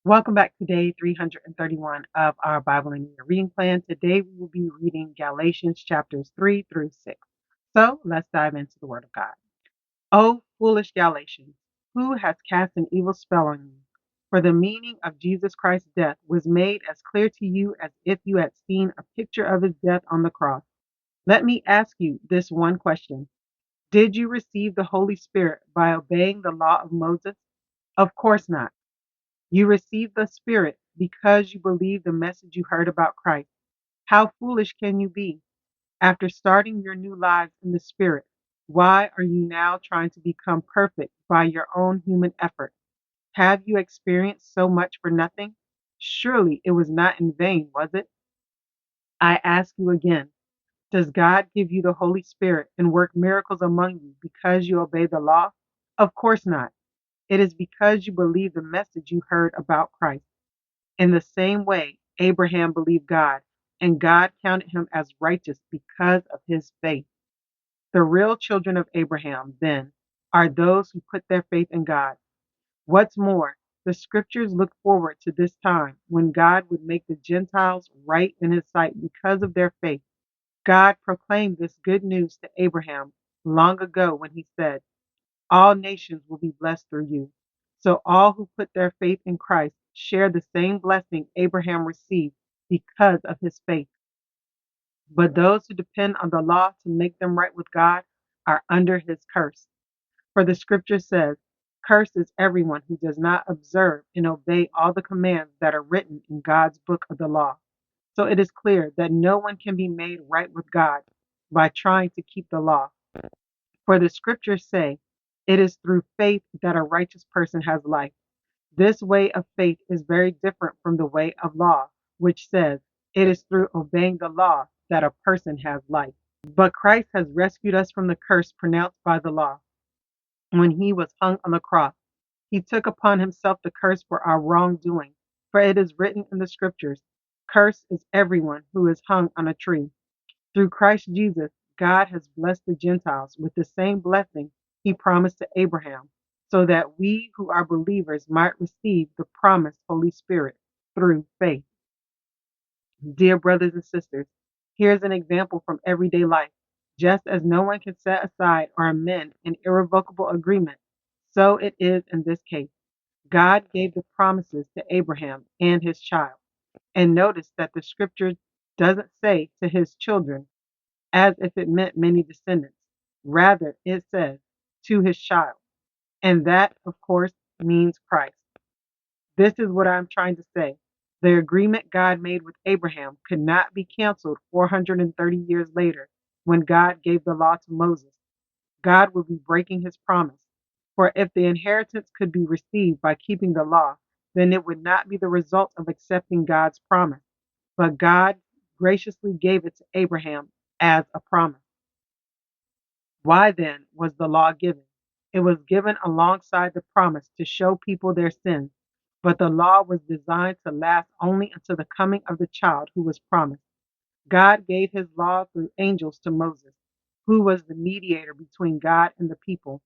Welcome back to day 331 of our Bible in a Year reading plan. Today we will be reading Galatians chapters 3 through 6. So let's dive into the Word of God. O foolish Galatians, who has cast an evil spell on you? For the meaning of Jesus Christ's death was made as clear to you as if you had seen a picture of his death on the cross. Let me ask you this one question. Did you receive the Holy Spirit by obeying the law of Moses? Of course not. You received the Spirit because you believed the message you heard about Christ. How foolish can you be? After starting your new lives in the Spirit, why are you now trying to become perfect by your own human effort? Have you experienced so much for nothing? Surely it was not in vain, was it? I ask you again, does God give you the Holy Spirit and work miracles among you because you obey the law? Of course not. It is because you believe the message you heard about Christ. In the same way, Abraham believed God, and God counted him as righteous because of his faith. The real children of Abraham, then, are those who put their faith in God. What's more, the scriptures look forward to this time when God would make the Gentiles right in his sight because of their faith. God proclaimed this good news to Abraham long ago when he said, all nations will be blessed through you. So all who put their faith in Christ share the same blessing Abraham received because of his faith. But those who depend on the law to make them right with God are under his curse. For the scripture says, cursed is everyone who does not observe and obey all the commands that are written in God's book of the law. So it is clear that no one can be made right with God by trying to keep the law. For the scriptures say, it is through faith that a righteous person has life. This way of faith is very different from the way of law, which says, it is through obeying the law that a person has life. But Christ has rescued us from the curse pronounced by the law. When he was hung on the cross, he took upon himself the curse for our wrongdoing. For it is written in the scriptures, cursed is everyone who is hung on a tree. Through Christ Jesus, God has blessed the Gentiles with the same blessing he promised to Abraham, so that we who are believers might receive the promised Holy Spirit through faith. Dear brothers and sisters, here's an example from everyday life. Just as no one can set aside or amend an irrevocable agreement, so it is in this case. God gave the promises to Abraham and his child. And notice that the scripture doesn't say to his children, as if it meant many descendants. Rather, it says, to his child. And that, of course, means Christ. This is what I'm trying to say. The agreement God made with Abraham could not be canceled 430 years later when God gave the law to Moses. God would be breaking his promise. For if the inheritance could be received by keeping the law, then it would not be the result of accepting God's promise. But God graciously gave it to Abraham as a promise. Why then was the law given? It was given alongside the promise to show people their sins, but the law was designed to last only until the coming of the child who was promised. God gave his law through angels to Moses, who was the mediator between God and the people.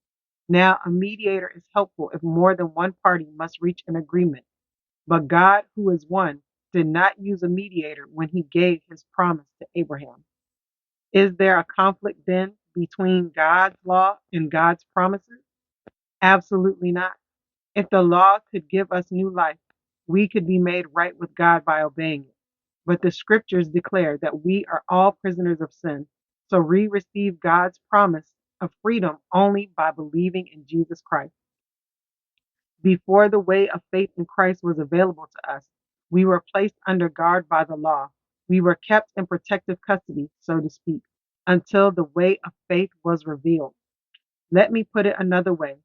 Now, a mediator is helpful if more than one party must reach an agreement, but God, who is one, did not use a mediator when he gave his promise to Abraham. Is there a conflict then between God's law and God's promises? Absolutely not. If the law could give us new life, we could be made right with God by obeying it. But the scriptures declare that we are all prisoners of sin. So we receive God's promise of freedom only by believing in Jesus Christ. Before the way of faith in Christ was available to us, we were placed under guard by the law. We were kept in protective custody, so to speak, until the way of faith was revealed. Let me put it another way.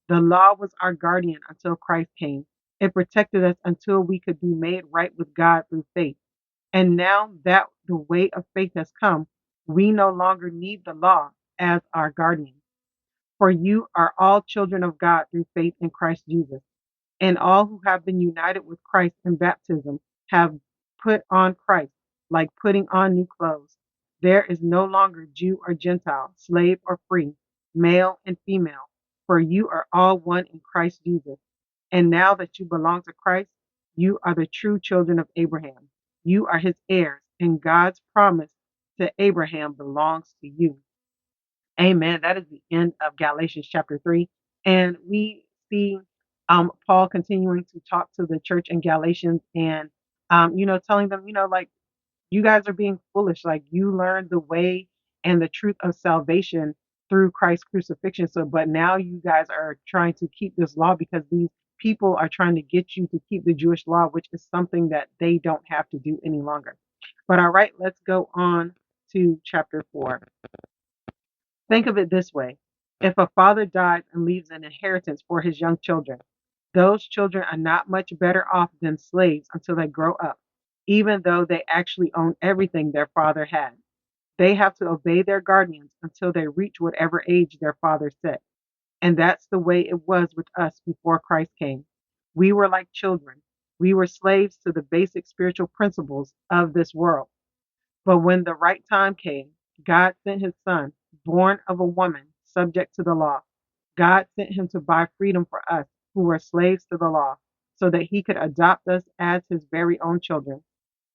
The law was our guardian until Christ came. It protected us until we could be made right with God through faith. And now that the way of faith has come, we no longer need the law as our guardian. For you are all children of God through faith in Christ Jesus. And all who have been united with Christ in baptism have put on Christ, like putting on new clothes. There is no longer Jew or Gentile, slave or free, male and female, for you are all one in Christ Jesus. And now that you belong to Christ, You are the true children of Abraham. You are his heirs, and God's promise to Abraham belongs to you. Amen. That is the end of Galatians chapter 3. And we see Paul continuing to talk to the church in Galatians and, telling them, like, you guys are being foolish. Like, you learned the way and the truth of salvation through Christ's crucifixion. So, but now you guys are trying to keep this law because these people are trying to get you to keep the Jewish law, which is something that they don't have to do any longer. But all right, let's go on to chapter 4. Think of it this way. If a father dies and leaves an inheritance for his young children, those children are not much better off than slaves until they grow up, even though they actually own everything their father had. They have to obey their guardians until they reach whatever age their father set. And that's the way it was with us before Christ came. We were like children. We were slaves to the basic spiritual principles of this world. But when the right time came, God sent his son, born of a woman, subject to the law. God sent him to buy freedom for us who were slaves to the law, so that he could adopt us as his very own children.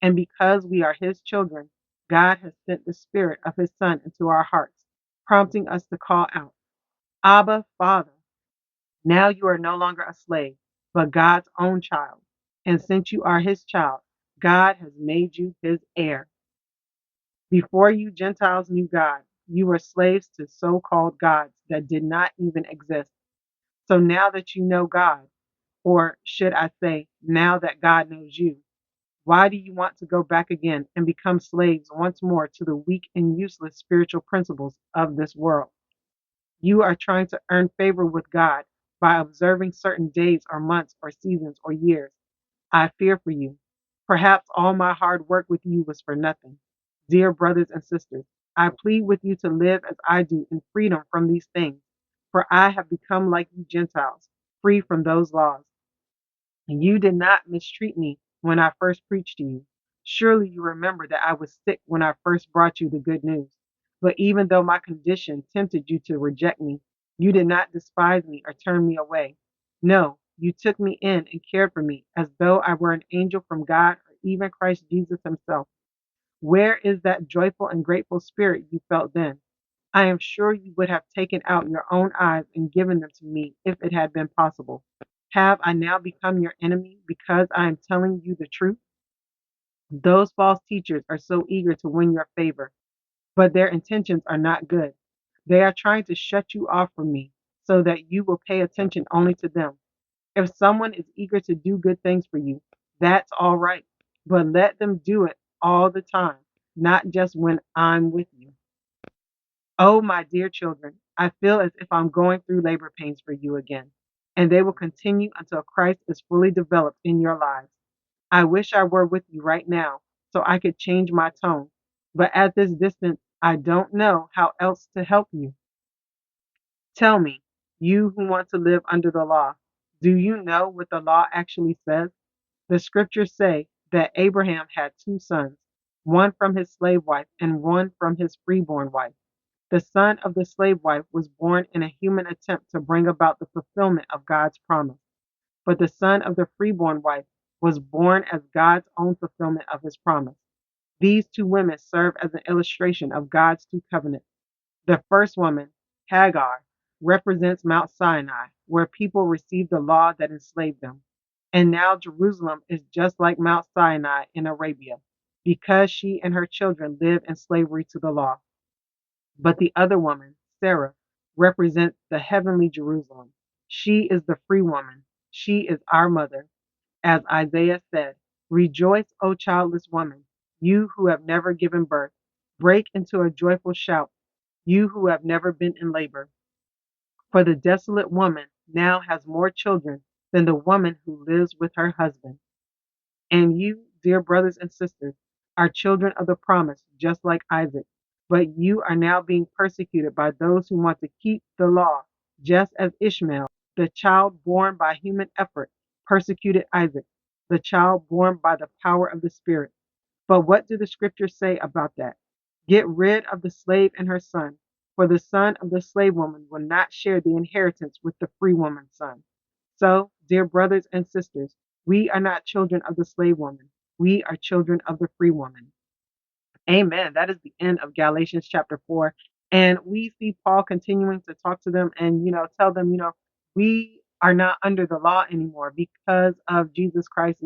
And because we are his children, God has sent the spirit of his son into our hearts, prompting us to call out, Abba, Father. Now you are no longer a slave, but God's own child. And since you are his child, God has made you his heir. Before you Gentiles knew God, you were slaves to so-called gods that did not even exist. So now that you know God, or should I say, now that God knows you, why do you want to go back again and become slaves once more to the weak and useless spiritual principles of this world? You are trying to earn favor with God by observing certain days or months or seasons or years. I fear for you. Perhaps all my hard work with you was for nothing. Dear brothers and sisters, I plead with you to live as I do in freedom from these things, for I have become like you Gentiles, free from those laws. You did not mistreat me when I first preached to you. Surely you remember that I was sick when I first brought you the good news. But even though my condition tempted you to reject me, you did not despise me or turn me away. No, you took me in and cared for me as though I were an angel from God or even Christ Jesus himself. Where is that joyful and grateful spirit you felt then? I am sure you would have taken out your own eyes and given them to me if it had been possible. Have I now become your enemy because I am telling you the truth? Those false teachers are so eager to win your favor, but their intentions are not good. They are trying to shut you off from me so that you will pay attention only to them. If someone is eager to do good things for you, that's all right, but let them do it all the time, not just when I'm with you. Oh, my dear children, I feel as if I'm going through labor pains for you again, and they will continue until Christ is fully developed in your lives. I wish I were with you right now so I could change my tone, but at this distance, I don't know how else to help you. Tell me, you who want to live under the law, do you know what the law actually says? The scriptures say that Abraham had two sons, one from his slave wife and one from his freeborn wife. The son of the slave wife was born in a human attempt to bring about the fulfillment of God's promise, but the son of the freeborn wife was born as God's own fulfillment of his promise. These two women serve as an illustration of God's two covenants. The first woman, Hagar, represents Mount Sinai, where people received the law that enslaved them. And now Jerusalem is just like Mount Sinai in Arabia, because she and her children live in slavery to the law. But the other woman, Sarah, represents the heavenly Jerusalem. She is the free woman. She is our mother. As Isaiah said, rejoice, O childless woman, you who have never given birth. Break into a joyful shout, you who have never been in labor. For the desolate woman now has more children than the woman who lives with her husband. And you, dear brothers and sisters, are children of the promise, just like Isaac. But you are now being persecuted by those who want to keep the law, just as Ishmael, the child born by human effort, persecuted Isaac, the child born by the power of the Spirit. But what do the scriptures say about that? Get rid of the slave and her son, for the son of the slave woman will not share the inheritance with the free woman's son. So, dear brothers and sisters, We are not children of the slave woman. We are children of the free woman. Amen. That is the end of Galatians chapter 4. And we see Paul continuing to talk to them and, tell them, we are not under the law anymore because of Jesus Christ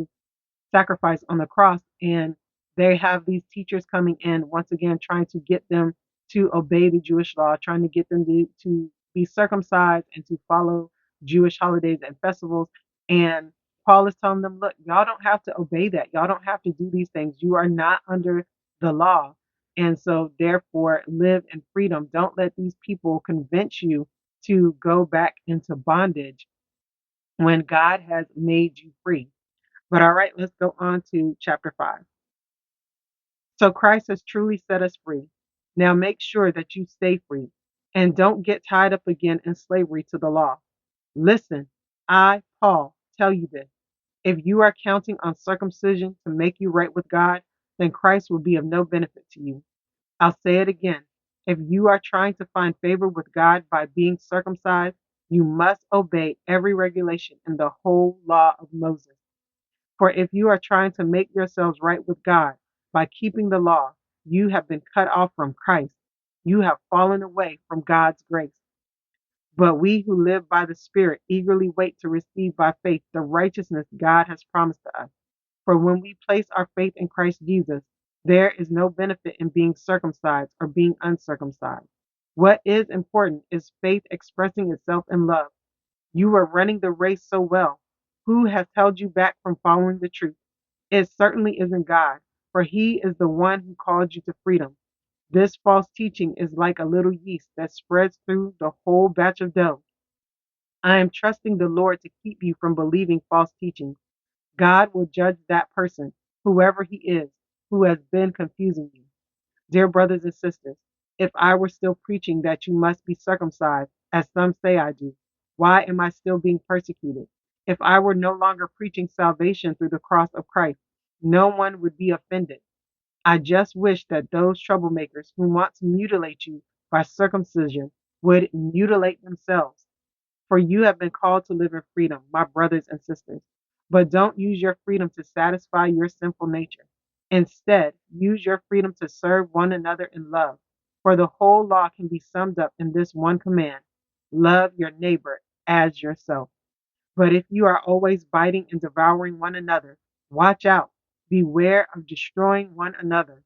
sacrifice on the cross. And they have these teachers coming in, once again, trying to get them to obey the Jewish law, trying to get them to be circumcised and to follow Jewish holidays and festivals. And Paul is telling them, look, y'all don't have to obey that. Y'all don't have to do these things. You are not under the law. And so, therefore, live in freedom. Don't let these people convince you to go back into bondage when God has made you free. But all right, let's go on to chapter 5. So Christ has truly set us free. Now make sure that you stay free and don't get tied up again in slavery to the law. Listen, I, Paul, tell you this. If you are counting on circumcision to make you right with God, then Christ will be of no benefit to you. I'll say it again. If you are trying to find favor with God by being circumcised, you must obey every regulation in the whole law of Moses. For if you are trying to make yourselves right with God by keeping the law, you have been cut off from Christ. You have fallen away from God's grace. But we who live by the Spirit eagerly wait to receive by faith the righteousness God has promised to us. For when we place our faith in Christ Jesus, there is no benefit in being circumcised or being uncircumcised. What is important is faith expressing itself in love. You are running the race so well. Who has held you back from following the truth? It certainly isn't God, for He is the one who called you to freedom. This false teaching is like a little yeast that spreads through the whole batch of dough. I am trusting the Lord to keep you from believing false teachings. God will judge that person, whoever he is, who has been confusing you. Dear brothers and sisters, if I were still preaching that you must be circumcised, as some say I do, why am I still being persecuted? If I were no longer preaching salvation through the cross of Christ, no one would be offended. I just wish that those troublemakers who want to mutilate you by circumcision would mutilate themselves. For you have been called to live in freedom, my brothers and sisters. But don't use your freedom to satisfy your sinful nature. Instead, use your freedom to serve one another in love. For the whole law can be summed up in this one command: love your neighbor as yourself. But if you are always biting and devouring one another, watch out. Beware of destroying one another.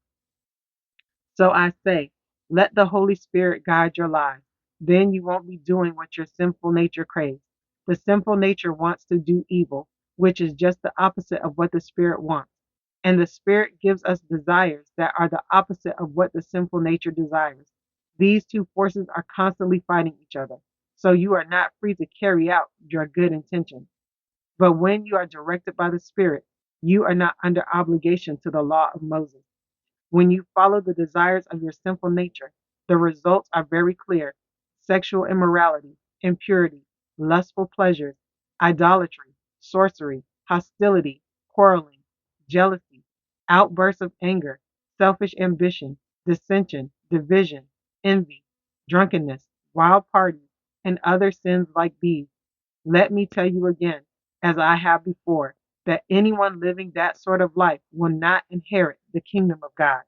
So I say, let the Holy Spirit guide your lives. Then you won't be doing what your sinful nature craves. The sinful nature wants to do evil, which is just the opposite of what the Spirit wants. And the Spirit gives us desires that are the opposite of what the sinful nature desires. These two forces are constantly fighting each other. So you are not free to carry out your good intentions. But when you are directed by the Spirit, you are not under obligation to the law of Moses. When you follow the desires of your sinful nature, the results are very clear: sexual immorality, impurity, lustful pleasures, idolatry, sorcery, hostility, quarreling, jealousy, outbursts of anger, selfish ambition, dissension, division, envy, drunkenness, wild parties, and other sins like these. Let me tell you again, as I have before, that anyone living that sort of life will not inherit the kingdom of God.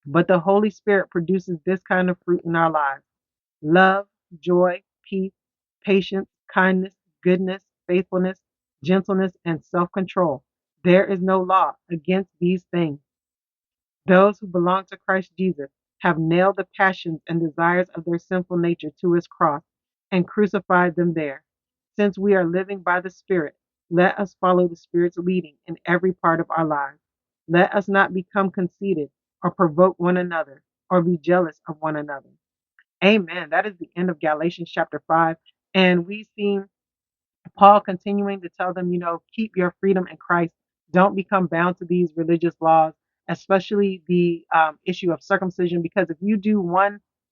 But the Holy Spirit produces this kind of fruit in our lives: love, joy, peace, patience, kindness, goodness, faithfulness, gentleness, and self control. There is no law against these things. Those who belong to Christ Jesus have nailed the passions and desires of their sinful nature to his cross and crucified them there. Since we are living by the Spirit, let us follow the Spirit's leading in every part of our lives. Let us not become conceited or provoke one another or be jealous of one another. Amen. That is the end of Galatians chapter 5. And we see Paul continuing to tell them, keep your freedom in Christ. Don't become bound to these religious laws, especially the issue of circumcision, because if you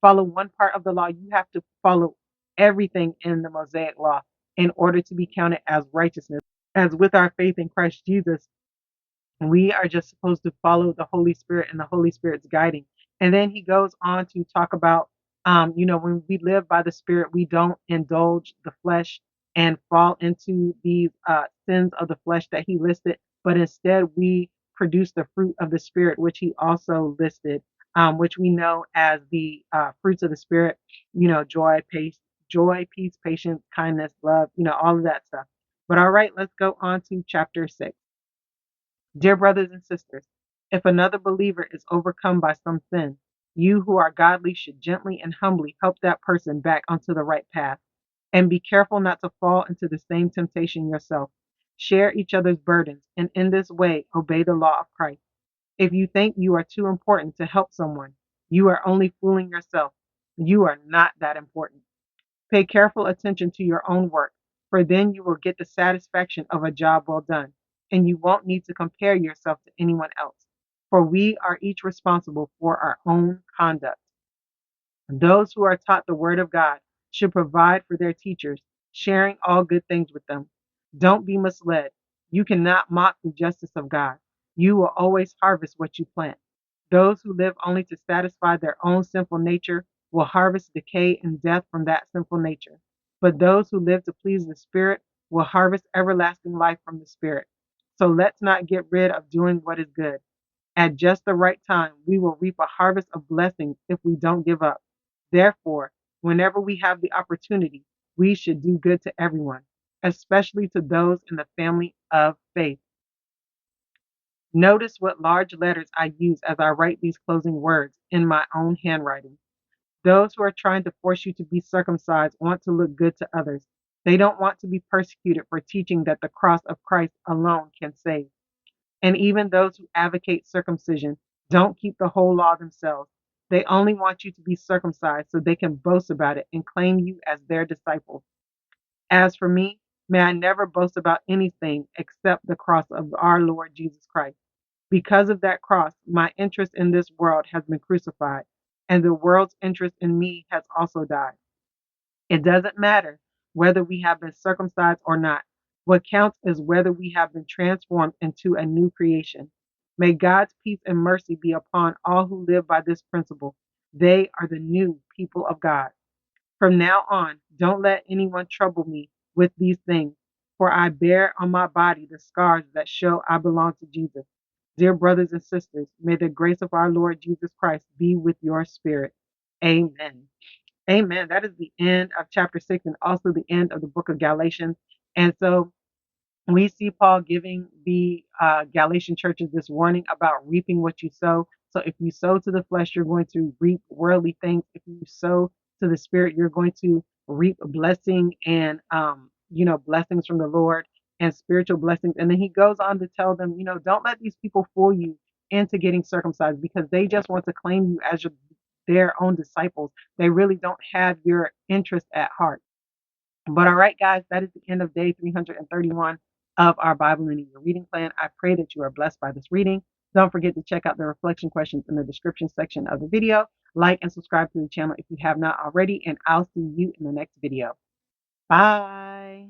follow one part of the law, you have to follow everything in the Mosaic law in order to be counted as righteousness. As with our faith in Christ Jesus, we are just supposed to follow the Holy Spirit and the Holy Spirit's guiding. And then he goes on to talk about, when we live by the Spirit, we don't indulge the flesh and fall into these sins of the flesh that he listed, but instead we produce the fruit of the Spirit, which he also listed, which we know as the fruits of the Spirit, joy, peace, patience, kindness, love, all of that stuff. But all right, let's go on to chapter 6. Dear brothers and sisters, if another believer is overcome by some sin, you who are godly should gently and humbly help that person back onto the right path. And be careful not to fall into the same temptation yourself. Share each other's burdens, and in this way, obey the law of Christ. If you think you are too important to help someone, you are only fooling yourself. You are not that important. Pay careful attention to your own work, for then you will get the satisfaction of a job well done, and you won't need to compare yourself to anyone else, for we are each responsible for our own conduct. Those who are taught the word of God should provide for their teachers, sharing all good things with them. Don't be misled. You cannot mock the justice of God. You will always harvest what you plant. Those who live only to satisfy their own sinful nature will harvest decay and death from that sinful nature. But those who live to please the Spirit will harvest everlasting life from the Spirit. So let's not get rid of doing what is good. At just the right time, we will reap a harvest of blessings if we don't give up. Therefore, whenever we have the opportunity, we should do good to everyone, especially to those in the family of faith. Notice what large letters I use as I write these closing words in my own handwriting. Those who are trying to force you to be circumcised want to look good to others. They don't want to be persecuted for teaching that the cross of Christ alone can save. And even those who advocate circumcision don't keep the whole law themselves. They only want you to be circumcised so they can boast about it and claim you as their disciples. As for me, may I never boast about anything except the cross of our Lord Jesus Christ. Because of that cross, my interest in this world has been crucified, and the world's interest in me has also died. It doesn't matter whether we have been circumcised or not. What counts is whether we have been transformed into a new creation. May God's peace and mercy be upon all who live by this principle. They are the new people of God. From now on, don't let anyone trouble me with these things, for I bear on my body the scars that show I belong to Jesus. Dear brothers and sisters, may the grace of our Lord Jesus Christ be with your spirit. Amen. Amen. That is the end of chapter 6 and also the end of the book of Galatians. And so we see Paul giving the Galatian churches this warning about reaping what you sow. So if you sow to the flesh, you're going to reap worldly things. If you sow to the spirit, you're going to reap a blessing and, blessings from the Lord and spiritual blessings. And then he goes on to tell them, don't let these people fool you into getting circumcised because they just want to claim you as their own disciples. They really don't have your interest at heart. But all right, guys, that is the end of day 331 of our Bible in a Year reading plan. I pray that you are blessed by this reading. Don't forget to check out the reflection questions in the description section of the video. Like and subscribe to the channel if you have not already, and I'll see you in the next video. Bye.